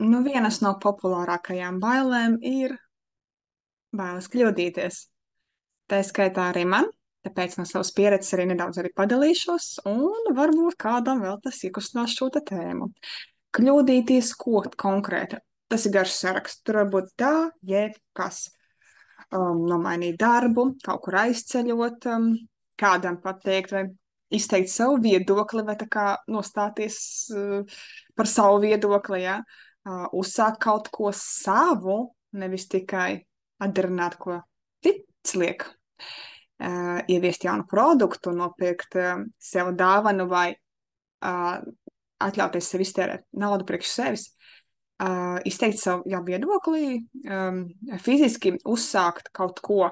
Nu, vienas no populārākajām bailēm ir bailes kļūdīties. Tā skaitā arī man, tāpēc no savas pieredzes arī nedaudz arī padalīšos, un varbūt kādam vēl tas iekustinās šo te tēmu. Kļūdīties ko konkrēti? Tas ir garš saraksts. Tur var būt tā, jebkas. Nomainīt darbu, kaut kur aizceļot, kādam pateikt vai izteikt savu viedokli, vai tā kā nostāties par savu viedokli, ja? Uzsākt kaut ko savu, nevis tikai atdarināt, ko cits liek. Ieviest jaunu produktu, nopirkt sev dāvanu vai atļauties sev iztērēt naudu priekš sevis. Izteikt savu viedokli, fiziski uzsākt kaut ko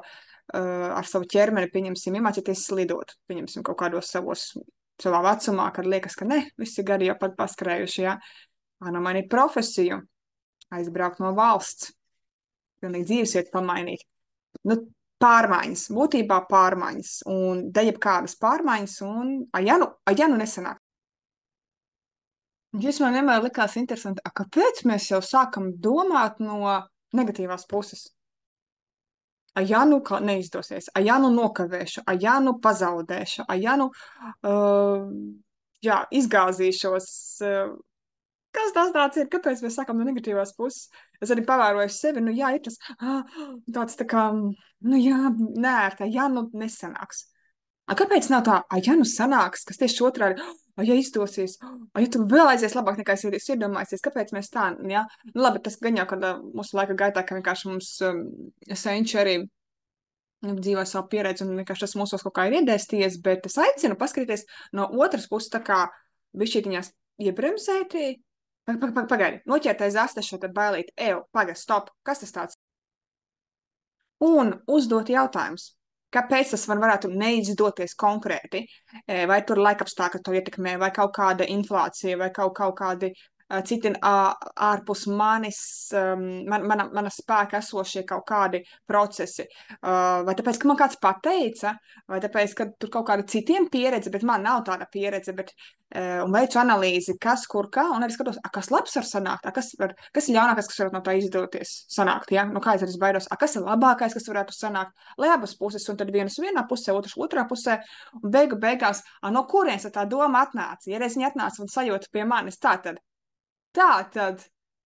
ar savu ķermeni, pieņemsim, iemācīties slidot, pieņemsim kaut kādos savā vecumā, kad liekas, ka ne, visi gadi jau pat paskrējuši, ja, nomainīt profesiju, aizbraukt no valsts, pilnīgi dzīvesvietu pamainīt. Nu, pārmaiņas, būtībā pārmaiņas, un jebkādas pārmaiņas, un ja nu nesanāk. Šis man vienmēr likās interesanti, kāpēc mēs jau sākam domāt no negatīvās puses? Ja nu neizdosies, ja nu nokavēšu, ja nu pazaudēšu, ja nu izgāzīšos. Kas tas tāds ir? Kāpēc mēs sākam no negatīvās puses? Es arī pavēroju sevi, nu jā, ir tas tāds tā kā, nu jā, nērta, ja nu nesanāks. Kāpēc nav tā, ja nu sanāks, kas tieši otrādi, ja izdosies, ja tu vēl aizies labāk nekā es iedomājies, kāpēc mēs tā, ja? Nu labi, tas gan jau, kad mūsu laika gaitā, ka vienkārši mums senči arī dzīvo savu pieredzi un vienkārši tas mūsos kaut kā ir iedēsties, bet es aicinu paskatīties no otras puses tā kā bišķītiņās iebremzētī. Pagaidi, noķertais astašo tad bailīt, pagaidi, stop, kas tas tāds? Un uzdot jautājumus. Kāpēc tas varētu neizdoties konkrēti? Vai tur laikapstākļi to ietekmē, vai kaut kāda inflācija, vai kaut kādi citi ārpus manis, mana spēka esošie kaut kādi procesi. Vai tāpēc, ka man kāds pateica, vai tāpēc, ka tur kaut kāda citiem pieredze, bet man nav tāda pieredze, un veicu analīzi, kas, kur, kā, un arī skatos, kas labs var sanākt, kas ir ļaunākais, kas varētu no tā izdoties sanākt, ja? Nu, kā es arī baidos, kas ir labākais, kas varētu sanākt, lai abas puses, un tad vienas vienā pusē, otrs otrā pusē, un beigās, no kurienes tā doma atnāca? Ja reiz viņa atnāca un sajūta pie manis, tātad,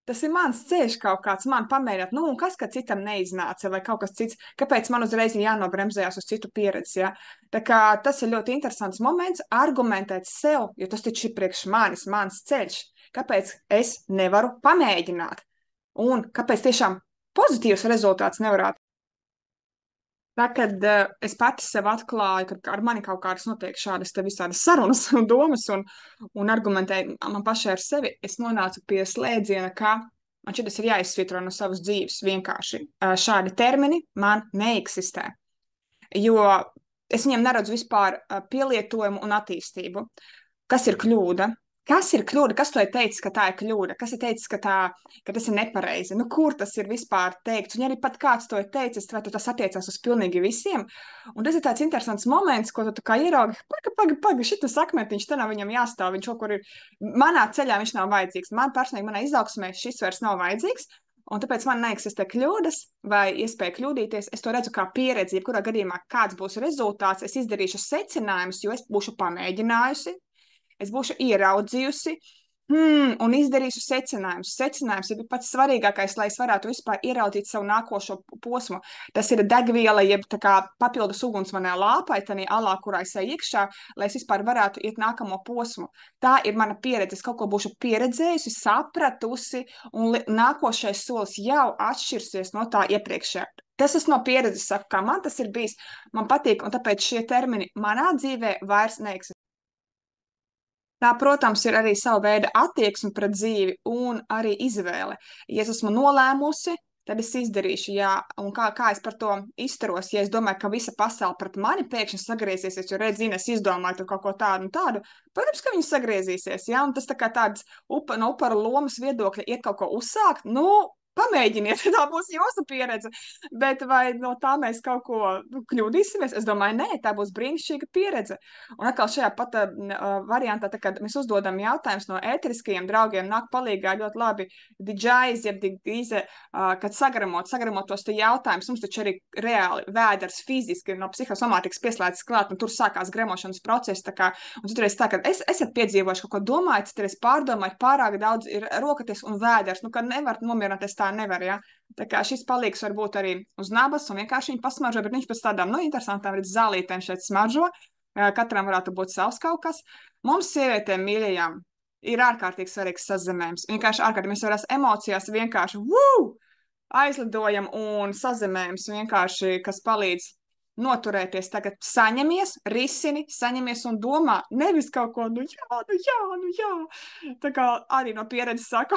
tas ir mans ceļš kaut kāds, man pamēģināt, nu, un kas, ka citam neiznāca, vai kaut kas cits, kāpēc man uzreiz ir jānobremzējās uz citu pieredzi, ja? Tā kā tas ir ļoti interesants moments, argumentēt sev, jo tas taču ir priekš manis, mans ceļš, kāpēc es nevaru pamēģināt, un kāpēc tiešām pozitīvs rezultāts nevarētu. Tā, kad es pati sev atklāju, ka ar mani kaut kādas notiek šādas te visādas sarunas un domas un argumentēju man pašai ar sevi, es nonācu pie slēdziena, ka man šitas ir jāizsvitro no savas dzīves vienkārši. Šādi termini man neeksistē, jo es viņiem neredzu vispār pielietojumu un attīstību. Kas ir kļūda? Kas ir kļūda? Kas to ir teicis, ka tā ir kļūda? Kas ir teicis, ka tas ir nepareizi? Nu, kur tas ir vispār teikts? Un ja arī pat kāds to ir teicis, vai tas attiecās uz pilnīgi visiem? Un tas ir tāds interesants moments, ko tu kā ieraugi, paga, šitas akmentiņš, te nav viņam jāstāv, viņš kaut kur ir, manā ceļā viņš nav vajadzīgs. Man personīgi, manā izaugsmē šis vairs nav vajadzīgs. Un tāpēc man neeksistē kļūdas vai iespēja kļūdīties. Es to redzu kā pieredzi, jebkurā gadījumā kāds būs rezultāts, es izdarīšu secinājumus, jo es būšu pamēģinājusi. Es būšu ieraudzījusi un izdarīšu secinājumus. Secinājums ir pats svarīgākais, lai es varētu vispār ieraudzīt savu nākošo posmu. Tas ir degviela, jeb tā kā papildus uguns manā lāpai, tanī alā, kurā es eju iekšā, lai es vispār varētu iet nākamo posmu. Tā ir mana pieredze. Es kaut ko būšu pieredzējusi, sapratusi, un nākošais solis jau atšķirsies no tā iepriekšējā. Tas no pieredzes saka, kā man tas ir bijis, man patīk, un tāpēc šie termini manā dzīvē vairs neeksistē. Tā, protams, ir arī sava veida attieksme pret dzīvi un arī izvēle. Ja es esmu nolēmusi, tad es izdarīšu, jā, un kā es par to izturos, ja es domāju, ka visa pasaule pret mani pēkšņi sagriezīsies, jo redz, es izdomāju tur kaut ko tādu un tādu, protams, ka viņi sagriezīsies, jā, un tas tā kā tāds no upara lomas viedokļa iet kaut ko uzsākt, nu, pamēģiniet, tā būs jūsu pieredze. Bet vai no tā mēs kaut ko kļūdīsimies? Es domāju, nē, tā būs brīnišķīga pieredze. Un atkal šajā pat variantā, tā, kad mēs uzdodam jautājumus no ēteriskajiem draugiem, nāk palīgā ļoti labi DJs, jeb DJs, kad sagramot tos te jautājumus. Mums taču arī reāli vēders fiziski no psihosomātikas pieslēdzas klāt, un tur sākās gremošanas process. Un citreiz tā, ka esat piedzīvojuši kaut ko domājat, citreiz pārdomājat, pārāk daudz ir rokaties un vēders, nu, kad nevar nomierināties, tā nevar, ja. Tā kā šis palīgs var būt arī uz nabas un vienkārši viņu pasmaržo, bet viņš pēc tādām, nu, interesantām redz zālītēm šeit smaržo. Katram varētu būt savs kaut kas. Mums sievietēm mīļajām ir ārkārtīgi svarīgs sazemējums. Vienkārši ārkārtīgi mēs varam emocijās vienkārši aizlidojam un sazemējums vienkārši, kas palīdz noturēties. Tagad saņemies, risini, saņemies un domā, nevis kaut ko, nu jā. Tā kā arī no pieredzes saku.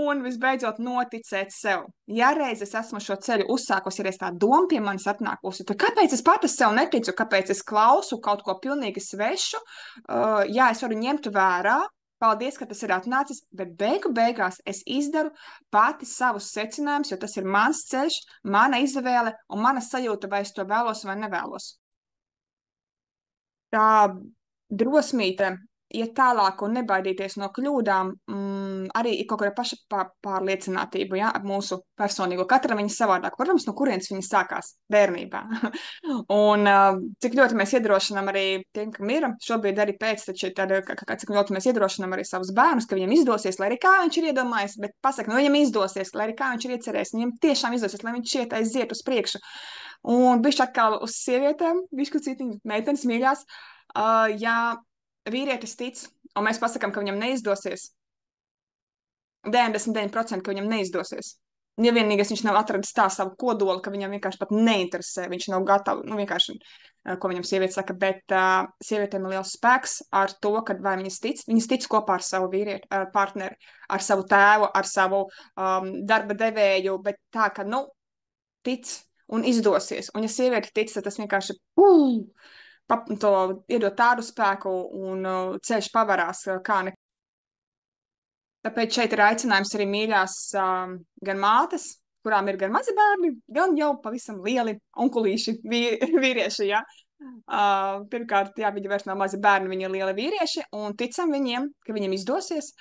Un visbeidzot noticēt sev. Ja reiz es esmu šo ceļu uzsākusi, ja reiz tā doma pie manis atnākusi, tad kāpēc es pati sev neticu, kāpēc es klausu kaut ko pilnīgi svešu? Jā, es varu ņemt vērā. Paldies, ka tas ir atnācis, bet beigās es izdaru pati savus secinājumus, jo tas ir mans ceļš, mana izvēle un mana sajūta, vai es to vēlos vai nevēlos. Tā drosmīte iet tālāk un nebaidīties no kļūdām, arī ir kaut kāda paša pārliecinātība, ja, ar mūsu personīgo. Katram viņa savādāk. Protams, no kurienes viņa sākās bērnībā. Un cik ļoti mēs iedrošinām arī tiem, kam ir šobrīd arī pēc, cik ļoti mēs iedrošinām arī savus bērnus, ka viņiem izdosies, lai arī kā viņš ir iedomājies, bet pasaka, nu viņam izdosies, lai arī kā viņš ir iecerējis, viņam tiešām izdosies, lai viņš šiet aiziet uz priekšu. Un bišķi atkal uz sievietēm, bišķi citiņi meitenes mīļās, ja vīrietis tic, un mēs pasakām, ka viņam neizdosies, 99%, ka viņam neizdosies. Ja vienīgais viņš nav atradis tā savu kodolu, ka viņam vienkārši pat neinteresē, viņš nav gatavs, nu vienkārši, ko viņam sieviete saka, bet sievietēm ir liels spēks ar to, ka vai viņas tic kopā ar savu vīrieti, partneri, ar savu tēvu, ar savu darba devēju, bet tā, ka, nu, tic un izdosies. Un ja sieviete tic, tad tas vienkārši to iedot tādu spēku un ceļš pavarās kā ne. Tāpēc šeit ir aicinājums arī mīļās gan mātes, kurām ir gan mazi bērni, gan jau pavisam lieli onkulīši, vīrieši, ja. Pirmkārt, jā, viņi vairs nav mazi bērni, viņi ir lieli vīrieši, un ticam viņiem, ka viņiem izdosies.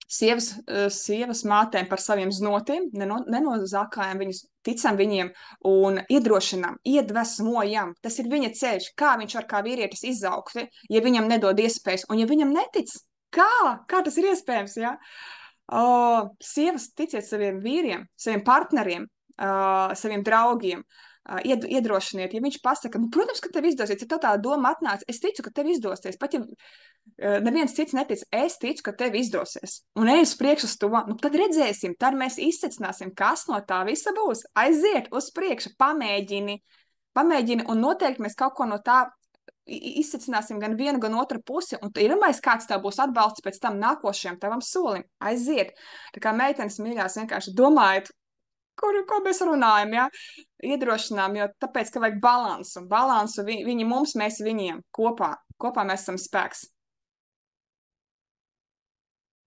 Sievas mātēm par saviem znotiem, nenozākājam viņus, ticam viņiem un iedrošinām, iedvesmojam. Tas ir viņa ceļš, kā viņš var kā vīrietis izaugt, ja viņam nedod iespējas, un ja viņam netic, kā tas ir iespējams, ja? Sievas, ticiet saviem vīriem, saviem partneriem, saviem draugiem, iedrošiniet, ja viņš pasaka, nu, protams, ka tev izdosies, ja tev tā doma atnāca, es ticu, ka tev izdosies, pat ja neviens cits netic, es ticu, ka tev izdosies, un ej uz priekšu uz to, nu, tad redzēsim, tad mēs izsecināsim, kas no tā visa būs, aiziet uz priekšu, pamēģini, un noteikti mēs kaut ko no tā izsecināsim gan vienu, gan otru pusi, un pirmais kāds tev būs atbalsts pēc tam nākošajam tavam solim, aiziet, tā kā meitenes mīļās vienkārši domājat, ko mēs runājam, ja? Iedrošinām, jo tāpēc, ka vajag balansu, viņi mums, mēs viņiem, kopā mēs esam spēks.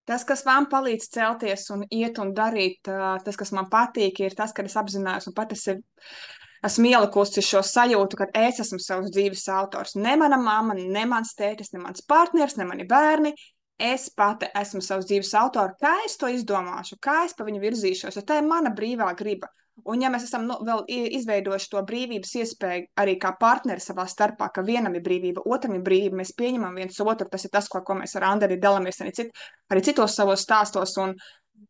Tas, kas man palīdz celties un iet un darīt, tas, kas man patīk, ir tas, ka es apzinājos un pat esmu ielikusi šo sajūtu, ka es esmu savs dzīves autors. Ne mana mamma, ne mans tētis, ne mans partners, ne mani bērni. Es pati esmu savs dzīves autora. Kā es to izdomāšu, kā es pa viņu virzīšos, jo tā ir mana brīvā griba. Un ja mēs esam vēl izveidojuši to brīvības iespēju arī kā partneri savā starpā, ka vienam ir brīvība, otram ir brīvība, mēs pieņemam viens otru, tas ir tas, ko mēs ar Anderi dalamies arī citos savos stāstos, un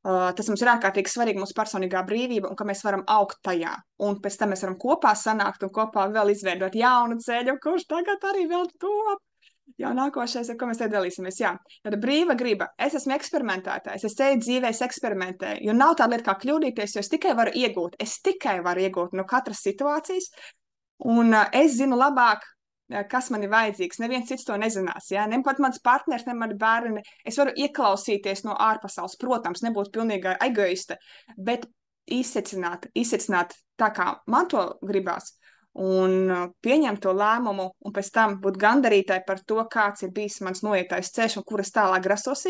tas mums ir ārkārtīgi svarīgi, mūsu personīgā brīvība, un ka mēs varam augt tajā. Un pēc tam mēs varam kopā sanākt un kopā vēl izveidot jaunu ceļu, kurš tagad arī vēl top. Jā, nākošais, ar ko mēs te dalīsimies, jā. Tāda brīva griba. Es esmu eksperimentētājs, es eju dzīvē, es eksperimentēju, jo nav tāda lieta kā kļūdīties, jo es tikai varu iegūt no katras situācijas, un es zinu labāk, kas man ir vajadzīgs. Neviens cits to nezinās, jā. Ne pat mans partners, ne mani bērni. Es varu ieklausīties no ārpasaules, protams, nebūt pilnīgi egoiste, bet izsecināt tā, kā man to gribās. Un pieņemt to lēmumu un pēc tam būt gandarītai par to, kāds ir bijis mans noietais ceļš un kuras tālāk grasos iet.